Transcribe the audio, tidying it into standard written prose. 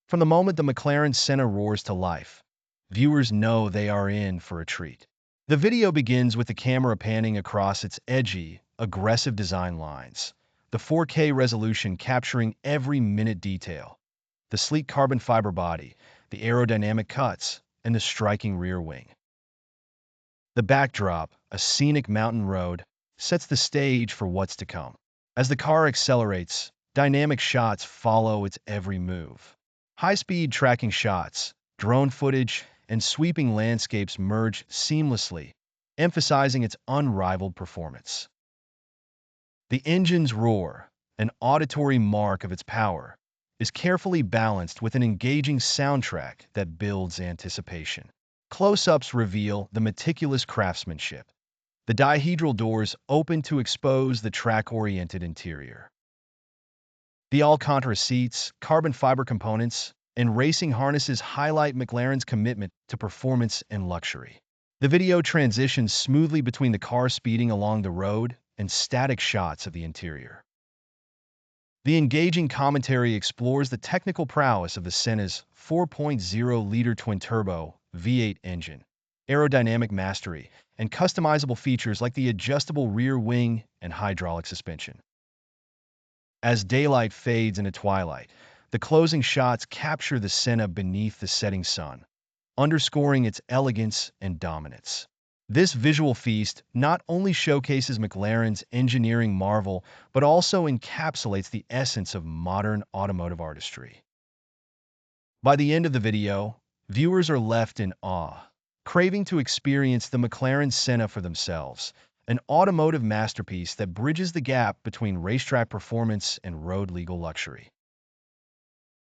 From the moment the McLaren Senna roars to life, viewers know they are in for a treat. The video begins with the camera panning across its edgy, aggressive design lines, the 4K resolution capturing every minute detail, the sleek carbon fiber body, the aerodynamic cuts, and the striking rear wing. The backdrop, a scenic mountain road, sets the stage for what's to come. As the car accelerates, dynamic shots follow its every move. High-speed tracking shots, drone footage, and sweeping landscapes merge seamlessly, emphasizing its unrivaled performance. The engine's roar, an auditory mark of its power, is carefully balanced with an engaging soundtrack that builds anticipation. Close-ups reveal the meticulous craftsmanship. The dihedral doors open to expose the track-oriented interior. The Alcantara seats, carbon fiber components, and racing harnesses highlight McLaren's commitment to performance and luxury. The video transitions smoothly between the car speeding along the road and static shots of the interior. The engaging commentary explores the technical prowess of the Senna's 4.0-liter twin-turbo V8 engine, aerodynamic mastery, and customizable features like the adjustable rear wing and hydraulic suspension. As daylight fades into twilight, the closing shots capture the Senna beneath the setting sun, underscoring its elegance and dominance. This visual feast not only showcases McLaren's engineering marvel, but also encapsulates the essence of modern automotive artistry. By the end of the video, viewers are left in awe, craving to experience the McLaren Senna for themselves, an automotive masterpiece that bridges the gap between racetrack performance and road-legal luxury.